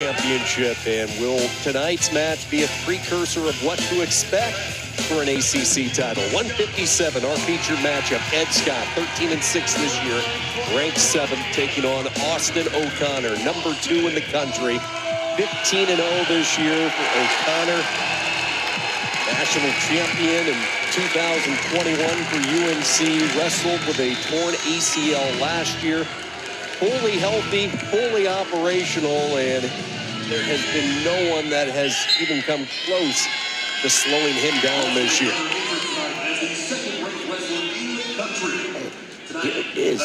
Championship, and will tonight's match be a precursor of what to expect for an ACC title? 157, our featured matchup. Ed Scott, 13-6 this year, ranked 7th, taking on Austin O'Connor, number 2 in the country, 15-0 this year for O'Connor, national champion in 2021 for UNC, wrestled with a torn ACL last year. Fully healthy, fully operational, and there has been no one that has even come close to slowing him down this year. Here it is.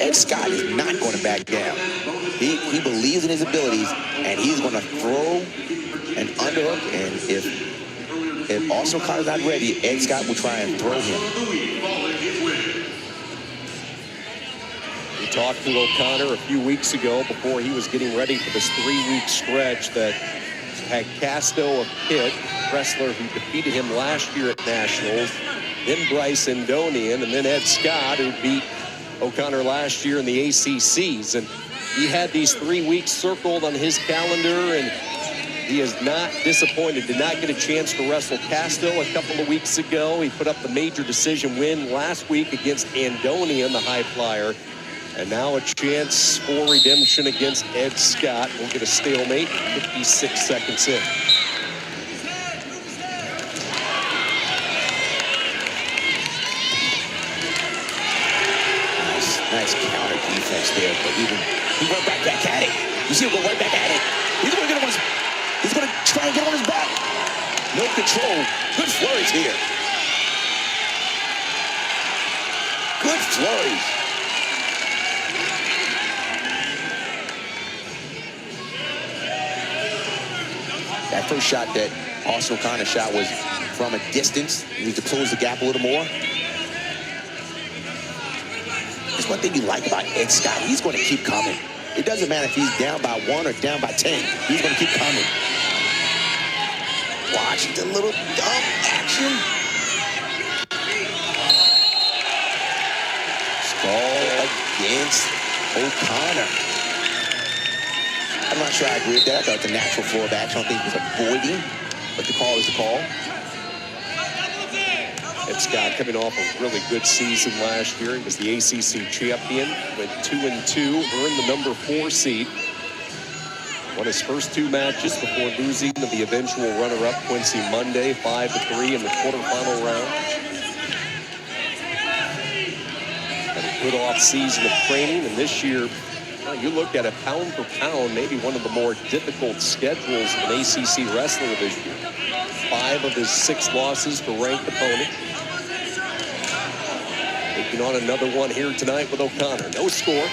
Ed Scott is not going to back down. He believes in his abilities, and he's going to throw an underhook, and if Austin O'Connor's not ready, Ed Scott will try and throw him. We talked to O'Connor a few weeks ago before he was getting ready for this 3-week stretch that had Casto of Pitt, wrestler who defeated him last year at Nationals, then Bryce Endonian, and then Ed Scott, who beat O'Connor last year in the ACCs. And he had these 3 weeks circled on his calendar, and he is not disappointed. Did not get a chance to wrestle Casto a couple of weeks ago. He put up the major decision win last week against Endonian, the high flyer. And now a chance for redemption against Ed Scott. We'll get a stalemate 56 seconds in. Nice counter defense there, but he went right back at it. You see him go right back at it. He's going to try and get on his back. No control. Good flurries here. Good flurries. That first shot that Austin O'Connor shot was from a distance. He needs to close the gap a little more. There's one thing you like about Ed Scott. He's going to keep coming. It doesn't matter if he's down by 1 or down by 10. He's going to keep coming. Watch the little dumb action. Stall against O'Connor. I'm not sure I agree with that. I thought the natural floor of action, I don't think he was avoiding, but the call is the call. Ed Scott coming off a really good season last year. He was the ACC champion, went 2-2, earned the number 4 seed. Won his first 2 matches before losing to the eventual runner-up Quincy Monday, 5-3 in the quarterfinal round. Had a good off-season of training, and this year, you look at it pound for pound, maybe one of the more difficult schedules of an ACC wrestler this year. 5 of his 6 losses to ranked opponents. Taking on another one here tonight with O'Connor. No score.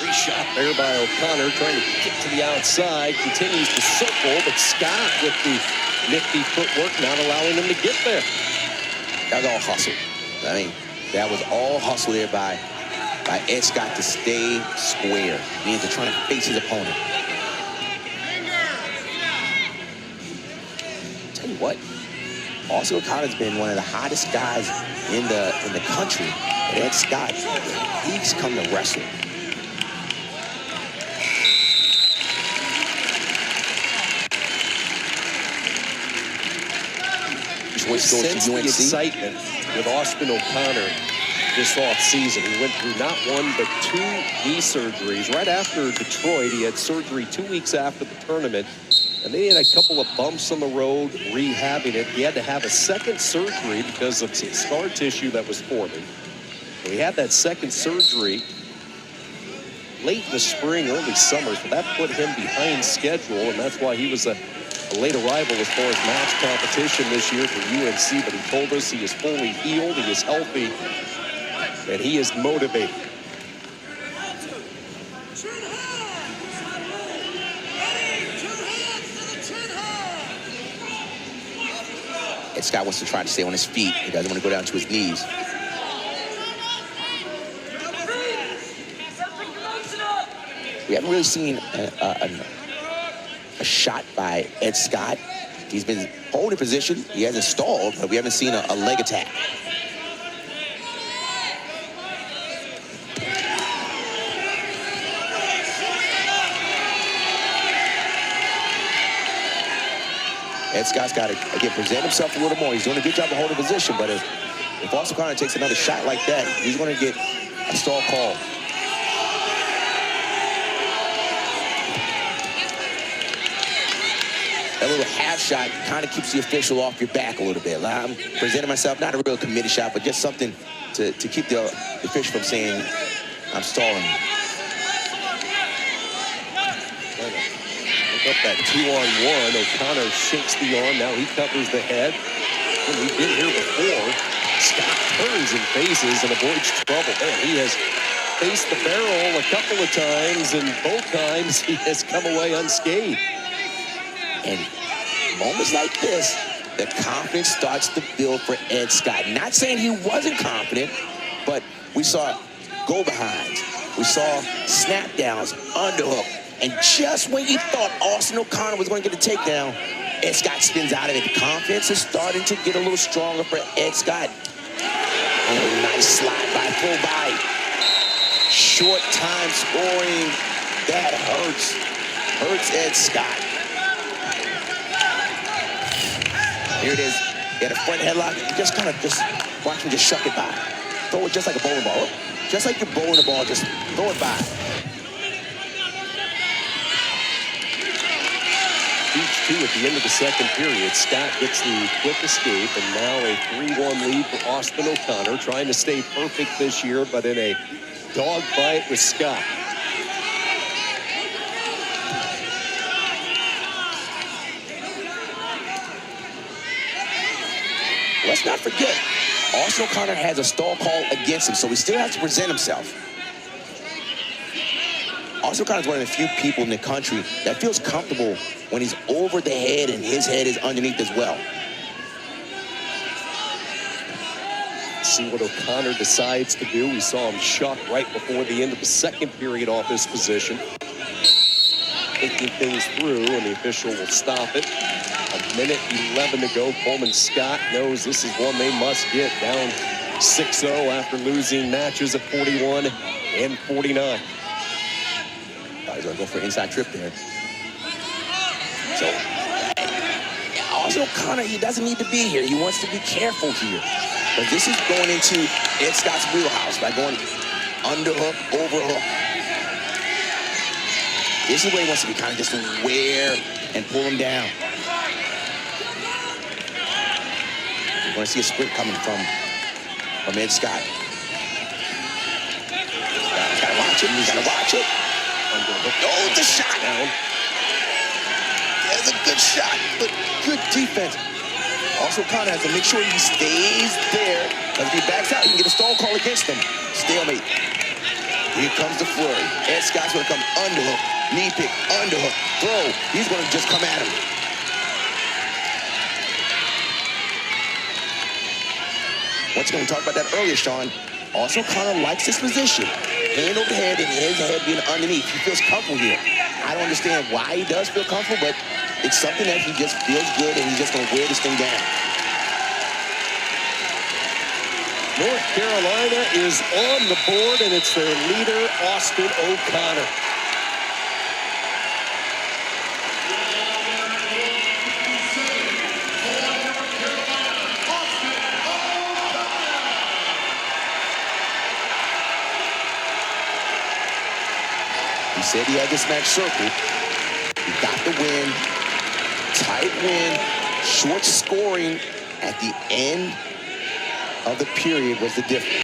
Free shot there by O'Connor, trying to get to the outside. Continues to circle, but Scott with the nifty footwork not allowing him to get there. That was all hustle. I mean, that was all hustle there by Ed Scott to stay square, meaning to try and face his opponent. Tell you what, Austin O'Connor's been one of the hottest guys in the country. And Ed Scott, he's come to wrestle. Sense the excitement with Austin O'Connor this off-season. He went through not 1 but 2 knee surgeries. Right after Detroit, he had surgery 2 weeks after the tournament, and then he had a couple of bumps on the road rehabbing it. He had to have a second surgery because of some scar tissue that was forming. So he had that second surgery late in the spring, early summer, so that put him behind schedule, and that's why he was a late arrival as far as match competition this year for UNC. But he told us he is fully healed, he is healthy, and he is motivated. Ed Scott wants to try to stay on his feet. He doesn't want to go down to his knees. We haven't really seen a shot by Ed Scott. He's been holding position. He hasn't stalled, but we haven't seen a leg attack. Ed Scott's got to, again, present himself a little more. He's doing a good job of holding position, but if OConnor takes another shot like that, he's going to get a stall call. That little half shot kind of keeps the official off your back a little bit. I'm presenting myself, not a real committed shot, but just something to keep the official from saying I'm stalling. Look up that 2-on-1. O'Connor shakes the arm. Now he covers the head. When we've been here before, Scott turns and faces and avoids trouble. Man, he has faced the barrel a couple of times, and both times he has come away unscathed. And moments like this, the confidence starts to build for Ed Scott. Not saying he wasn't confident, but we saw go-behinds. We saw snap downs, underhook. And just when you thought Austin O'Connor was going to get a takedown, Ed Scott spins out of it. The confidence is starting to get a little stronger for Ed Scott. Oh, nice slide by full body. Short time scoring. That hurts. Hurts Ed Scott. Here it is. Got a front headlock. Just kind of watch him just shuck it by. Throw it just like a bowling ball. Just like you're bowling the ball, just throw it by. Each two at the end of the second period. Scott gets the quick escape, and now a 3-1 lead for Austin O'Connor, trying to stay perfect this year, but in a dogfight with Scott. Let's not forget, Austin O'Connor has a stall call against him, so he still has to present himself. Austin O'Connor is one of the few people in the country that feels comfortable when he's over the head and his head is underneath as well. See what O'Connor decides to do. We saw him shuck right before the end of the second period off his position. Thinking things through, and the official will stop it. 1:11 to go. Coleman Scott knows this is one they must get. Down 6-0 after losing matches at 41 and 49. He's going to go for an inside trip there. So, also O'Connor, he doesn't need to be here. He wants to be careful here. But this is going into Ed Scott's wheelhouse by going underhook, overhook. This is where he wants to be kind of just aware and pull him down. You're going to see a sprint coming from Ed Scott. He's got to watch it. He's got to watch it. Oh, the shot. There's a good shot, but good defense. Also, O'Connor has to make sure he stays there, because if he backs out, he can get a stall call against him. Stalemate. Here comes the flurry. Ed Scott's going to come underhook, knee pick, underhook, throw. He's going to just come at him. Once again, we talked about that earlier, Sean. Also, O'Connor likes this position. Hand over head and his head being underneath. He feels comfortable here. I don't understand why he does feel comfortable, but it's something that he just feels good, and he's just going to wear this thing down. North Carolina is on the board, and it's their leader, Austin O'Connor. He said he had this match circled. He got the win. Tight win. Short scoring at the end of the period was the difference.